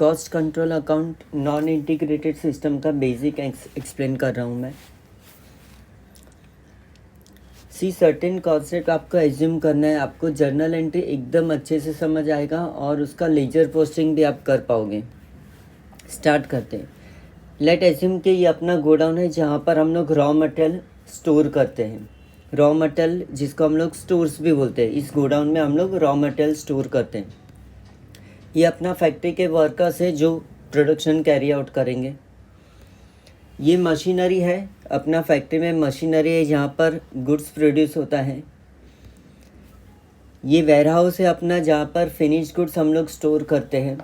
Cost control account non integrated system का basic explain कर रहा हूँ मैं। सर्टेन कॉन्सेप्ट आपको एज्यूम करना है, आपको जर्नल एंट्री एकदम अच्छे से समझ आएगा और उसका लेजर पोस्टिंग भी आप कर पाओगे। स्टार्ट करते हैं। लेट एज्यूम कि ये अपना गोडाउन है जहाँ पर हम लोग रॉ मटेरियल स्टोर करते हैं। रॉ मटेरियल जिसको हम लोग स्टोर्स भी बोलते हैं, इस गोडाउन में हम लोग रॉ मटेरियल स्टोर करते हैं। ये अपना फैक्ट्री के वर्कर्स है जो प्रोडक्शन कैरी आउट करेंगे। ये मशीनरी है, अपना फैक्ट्री में मशीनरी है जहाँ पर गुड्स प्रोड्यूस होता है। ये वेयर हाउस है अपना जहाँ पर फिनिश गुड्स हम लोग स्टोर करते हैं।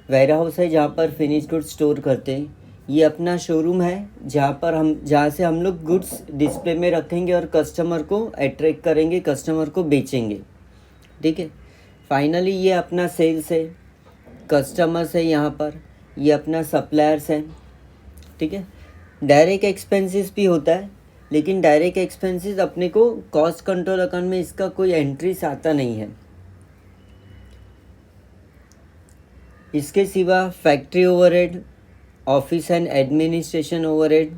वेयर हाउस है जहाँ पर फिनिश गुड्स स्टोर करते हैं। ये अपना शोरूम है जहाँ से हम लोग गुड्स डिस्प्ले में रखेंगे और कस्टमर को अट्रैक्ट करेंगे, कस्टमर को बेचेंगे। ठीक है। फाइनली ये अपना सेल्स है, कस्टमर्स है यहाँ पर, ये अपना सप्लायर्स है। ठीक है। डायरेक्ट एक्सपेंसेस भी होता है, लेकिन डायरेक्ट एक्सपेंसेस अपने को कॉस्ट कंट्रोल अकाउंट में इसका कोई एंट्रीज आता नहीं है। इसके सिवा factory overhead, office and administration overhead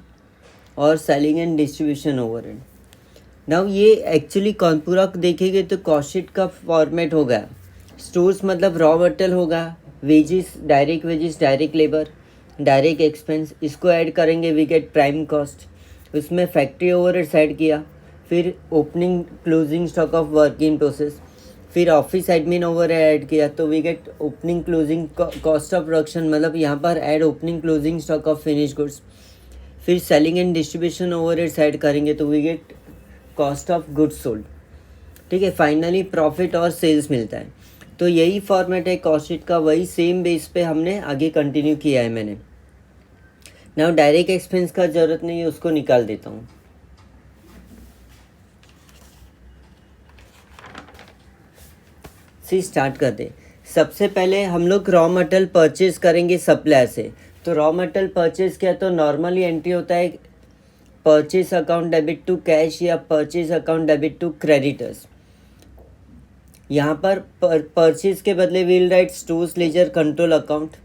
और selling and distribution overhead. Now ये एक्चुअली पूरा देखेंगे तो कॉस्ट शीट का फॉर्मेट होगा। स्टोर्स मतलब रॉ मटेरियल होगा, wages, direct labour, direct expense, इसको ऐड करेंगे, वी गेट प्राइम कॉस्ट। उसमें फैक्ट्री ओवरहेड्स ऐड किया, फिर opening closing stock of work in process, फिर ऑफिस एडमिन ओवरहेड ऐड किया तो we get opening closing cost of production, मतलब यहाँ पर add opening closing stock of finish goods. फिर selling and distribution overheads add करेंगे तो we get cost of goods sold. ठीक है। फाइनली प्रॉफिट और सेल्स मिलता है। तो यही फॉर्मेट है कॉस्ट शीट का, वही सेम बेस पे हमने आगे कंटिन्यू किया है मैंने। नाउ डायरेक्ट एक्सपेंस का ज़रूरत नहीं है, उसको निकाल देता हूँ। स्टार्ट कर दे। सबसे पहले हम लोग रॉ मटेरियल परचेज करेंगे सप्लायर से। तो रॉ मटेरियल परचेज किया तो नॉर्मली एंट्री होता है purchase account debit to cash या purchase account debit to creditors. यहाँ पर परचेज के बदले will write stores ledger control account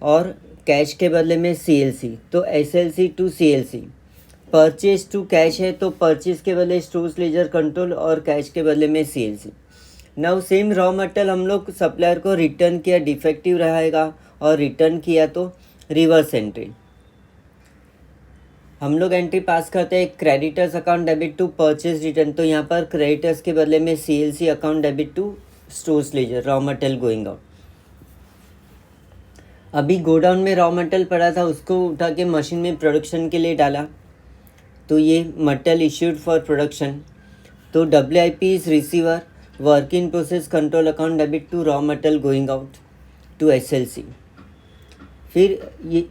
और कैश के बदले में CLC, तो SLC to CLC। Purchase to cash है तो परचेज के बदले स्टोर्स लेजर कंट्रोल और कैश के बदले में CLC। Now same raw material हम लोग सप्लायर को रिटर्न किया, डिफेक्टिव रहेगा और रिटर्न किया तो रिवर्स एंट्री। हम लोग एंट्री पास करते हैं creditors account debit to purchase return, तो यहाँ पर क्रेडिटर्स के बदले में CLC account debit to stores ledger raw material going out. अभी गोडाउन में रॉ मटेरियल पड़ा था, उसको उठा के मशीन में प्रोडक्शन के लिए डाला तो ये मटेरियल इश्यूड फॉर प्रोडक्शन, तो WIP is receiver work in process control account debit to raw material going out to SLC। फिर ये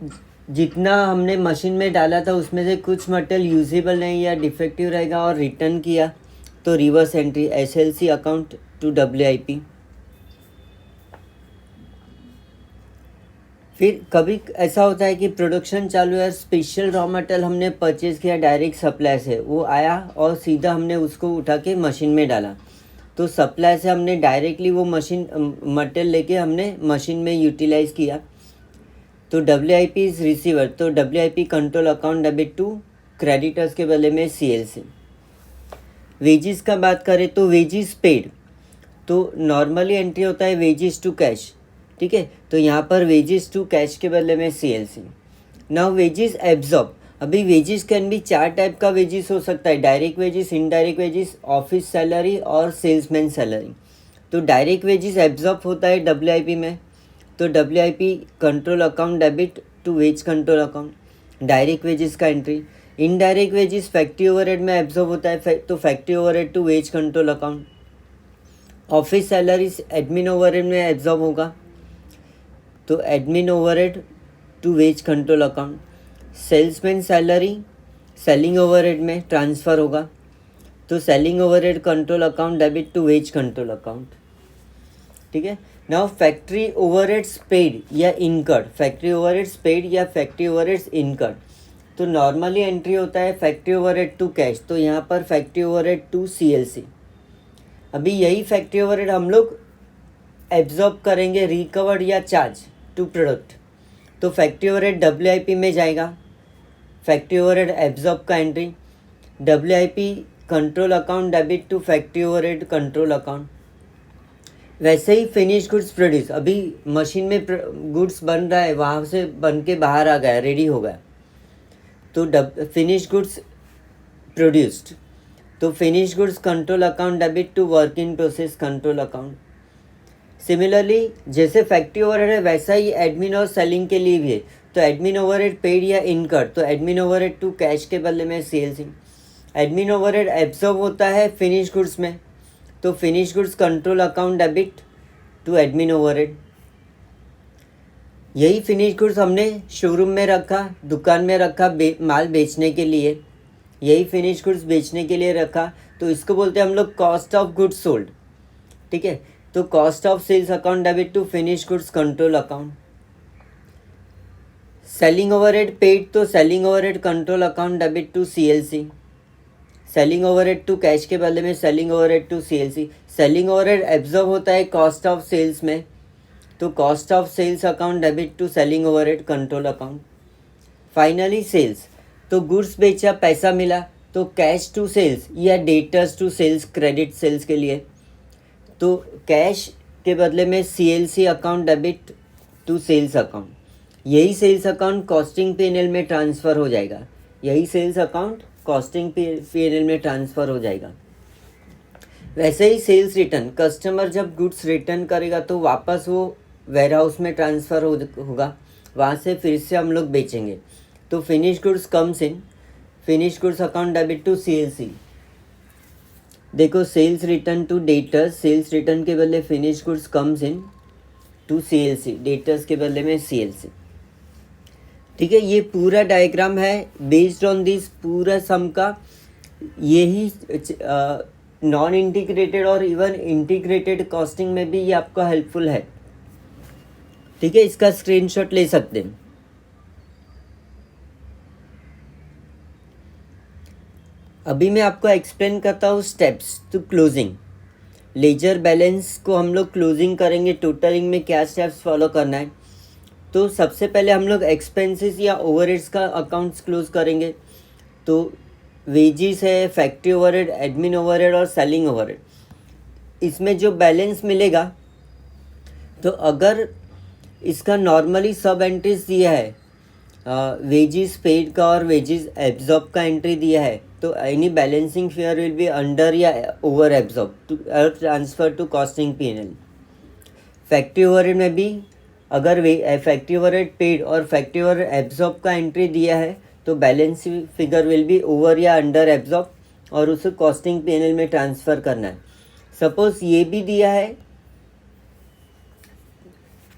जितना हमने मशीन में डाला था उसमें से कुछ मटेरियल यूजेबल नहीं या डिफेक्टिव रहेगा और रिटर्न किया तो reverse entry SLC account to WIP। फिर कभी ऐसा होता है कि प्रोडक्शन चालू है, स्पेशल रॉ मटेरियल हमने परचेज किया डायरेक्ट सप्लाई से, वो आया और सीधा हमने उसको उठा के मशीन में डाला, तो सप्लाई से हमने डायरेक्टली वो मटेरियल लेके हमने मशीन में यूटिलाइज़ किया तो WIP इज़ रिसीवर, तो WIP control account debit to creditors के बदले में CLC। वेजिस का बात करें तो वेजिस पेड, तो नॉर्मली एंट्री होता है वेजिस टू कैश। ठीक है। तो यहाँ पर वेजिस टू कैश के बदले में CLC। Now wages absorb. अभी वेजिस कैन भी 4 टाइप का वेजिस हो सकता है, direct wages, indirect wages, office salary और सेल्समैन सैलरी। तो डायरेक्ट वेजिस एब्जॉर्ब होता है WIP में, तो WIP control account debit to wage control account, direct wages का entry. Indirect wages factory overhead में एब्जॉर्ब होता है तो factory overhead to wage control account. Office salaries admin overhead में एब्जॉर्ब होगा तो admin overhead to wage control account. Salesman salary selling overhead में transfer होगा तो selling overhead control account debit to wage control account. ठीक है। Now factory overheads paid या incurred, factory overheads paid या फैक्ट्री ओवरहेड्स इनकर्ड, तो normally entry होता है फैक्ट्री ओवरहेड टू कैश, तो यहाँ पर फैक्ट्री ओवरहेड टू CLC। अभी यही फैक्ट्री ओवरहेड हम लोग एब्जॉर्ब करेंगे रिकवर्ड या चार्ज, टू प्रोडक्ट, तो फैक्ट्री ओवरहेड WIP में जाएगा, फैक्ट्री ओवरहेड एब्जॉर्ब का entry, WIP control account debit to factory overhead control account. वैसे ही फिनिश गुड्स प्रोड्यूस, अभी मशीन में गुड्स बन रहा है, वहाँ से बन के बाहर आ गया, रेडी हो गया, तो फिनिश गुड्स प्रोड्यूस्ड, तो finish goods control account debit to work in process control account. Similarly जैसे फैक्ट्री ओवरहेड है वैसा ही एडमिन और सेलिंग के लिए भी है, तो एडमिन ओवरहेड पेड या इनकर्ड, तो एडमिन ओवरहेड टू कैश के बदले में सेल्स। एडमिन ओवरहेड एब्जॉर्ब होता है फिनिश गुड्स में, तो finish goods control account debit to admin overhead. यही फिनिश गुड्स हमने शोरूम में रखा, दुकान में रखा माल बेचने के लिए, यही फिनिश गुड्स बेचने के लिए रखा, तो इसको बोलते हैं हम लोग कॉस्ट ऑफ गुड्स सोल्ड। ठीक है, तो cost of sales account debit to finish goods control account. Selling overhead paid, तो selling overhead control account debit to CLC। Selling overhead to cash के बदले में selling overhead to CLC। Selling overhead absorb होता है cost of sales में, तो cost of sales account debit to selling overhead control account. Finally sales, तो goods बेचा, पैसा मिला, तो कैश टू सेल्स या debtors to sales, credit sales के लिए, तो कैश के बदले में CLC account debit to sales account. यही सेल्स अकाउंट कॉस्टिंग P&L में ट्रांसफ़र हो जाएगा, यही सेल्स अकाउंट कॉस्टिंग P&L में ट्रांसफ़र हो जाएगा। वैसे ही सेल्स रिटर्न, कस्टमर जब गुड्स रिटर्न करेगा तो वापस वो वेयर हाउस में ट्रांसफ़र होगा, वहाँ से फिर से हम लोग बेचेंगे, तो finish goods comes in finish goods account debit to CLC। देखो sales return to debtors, sales return के बदले finish goods comes in to CLC, debtors के बदले में CLC। ठीक है, ये पूरा डायग्राम है बेस्ड ऑन दिस पूरा सम का, यही नॉन इंटीग्रेटेड और इवन इंटीग्रेटेड कॉस्टिंग में भी ये आपको हेल्पफुल है। ठीक है, इसका स्क्रीनशॉट ले सकते हैं। अभी मैं आपको एक्सप्लेन करता हूँ steps to closing. Ledger balance को हम लोग क्लोजिंग करेंगे, टोटलिंग में क्या स्टेप्स फॉलो करना है। तो सबसे पहले हम लोग एक्सपेंसेस या ओवरहेड्स का अकाउंट्स क्लोज करेंगे, तो वेजिस है, फैक्ट्री ओवरहेड, एडमिन ओवरहेड और सेलिंग ओवरहेड। इसमें जो बैलेंस मिलेगा, तो अगर इसका नॉर्मली सब एंट्रीज दिया है, वेजिस पेड का और वेजिस एब्जॉर्ब का एंट्री दिया है, तो any balancing figure will be under या over absorb to transfer to costing P&L। Factory overhead में भी अगर फैक्ट्री ओवरहेड पेड और फैक्ट्री ओवरहेड एब्जॉर्ब का एंट्री दिया है, तो balance figure will be over या अंडर एब्जॉर्ब और उसे कॉस्टिंग P&L में ट्रांसफ़र करना है। सपोज ये भी दिया है,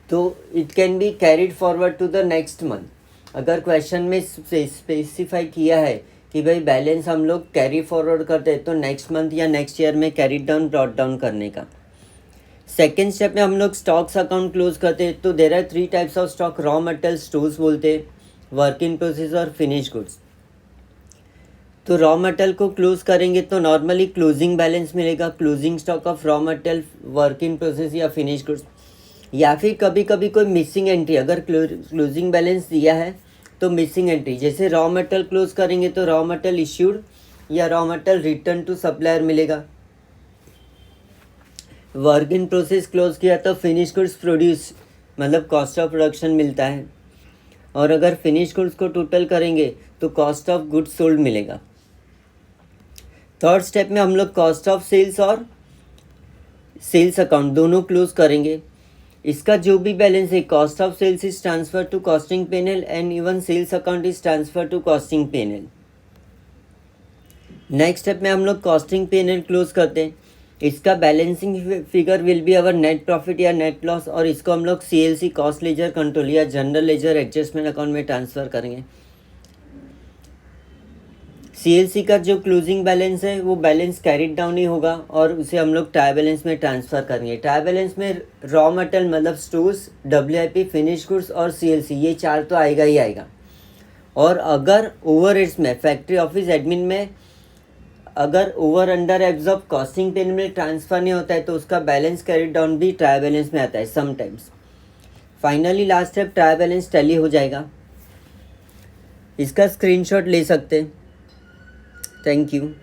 तो it can be carried forward to the next month. अगर क्वेश्चन में स्पेसिफाई किया है कि भाई बैलेंस हम लोग कैरी फॉरवर्ड करते हैं, तो नेक्स्ट मंथ या नेक्स्ट ईयर में कैरी डाउन ब्रॉट डाउन करने का। सेकेंड स्टेप में हम लोग स्टॉक्स अकाउंट क्लोज करते हैं, तो there are 3 types of stock, raw material stores बोलते हैं, वर्क इन प्रोसेस और फिनिश गुड्स। तो रॉ मटेरियल को क्लोज करेंगे तो नॉर्मली क्लोजिंग बैलेंस मिलेगा, closing stock of raw material, work in process या फिनिश गुड्स। या फिर कभी कभी कोई मिसिंग एंट्री, अगर क्लोजिंग बैलेंस दिया है तो मिसिंग एंट्री, जैसे रॉ मटेरियल क्लोज करेंगे तो रॉ मटेरियल इश्यूड या raw material return to supplier मिलेगा। वर्क इन प्रोसेस क्लोज किया तो फिनिश गुड्स प्रोड्यूस मतलब कॉस्ट ऑफ प्रोडक्शन मिलता है, और अगर फिनिश गुड्स को टोटल करेंगे तो कॉस्ट ऑफ गुड्स सोल्ड मिलेगा। थर्ड स्टेप में हम लोग कॉस्ट ऑफ सेल्स और सेल्स अकाउंट दोनों क्लोज करेंगे। इसका जो भी बैलेंस है, cost of sales is transfer to costing P&L and even sales account is transfer to costing P&L। Next step में हम लोग कॉस्टिंग P&L क्लोज करते हैं। इसका balancing figure will be our net profit या नेट लॉस, और इसको हम लोग CLC कॉस्ट लेजर कंट्रोल या जनरल लेजर एडजस्टमेंट अकाउंट में ट्रांसफ़र करेंगे। CLC का जो क्लोजिंग बैलेंस है वो बैलेंस कैरिड डाउन ही होगा और उसे हम लोग ट्राई बैलेंस में ट्रांसफ़र करेंगे। ट्राई बैलेंस में रॉ मटेरियल मतलब स्टोर्स, WIP, फिनिश गुड्स और CLC, ये 4 तो आएगा ही आएगा। और अगर ओवरहेड्स में फैक्ट्री ऑफिस एडमिन में अगर over under absorb costing P&L में ट्रांसफ़र नहीं होता है, तो उसका बैलेंस कैरिड डाउन भी ट्राई बैलेंस में आता है sometimes. Finally last step trial balance tally हो जाएगा। इसका स्क्रीनशॉट ले सकते हैं। Thank you.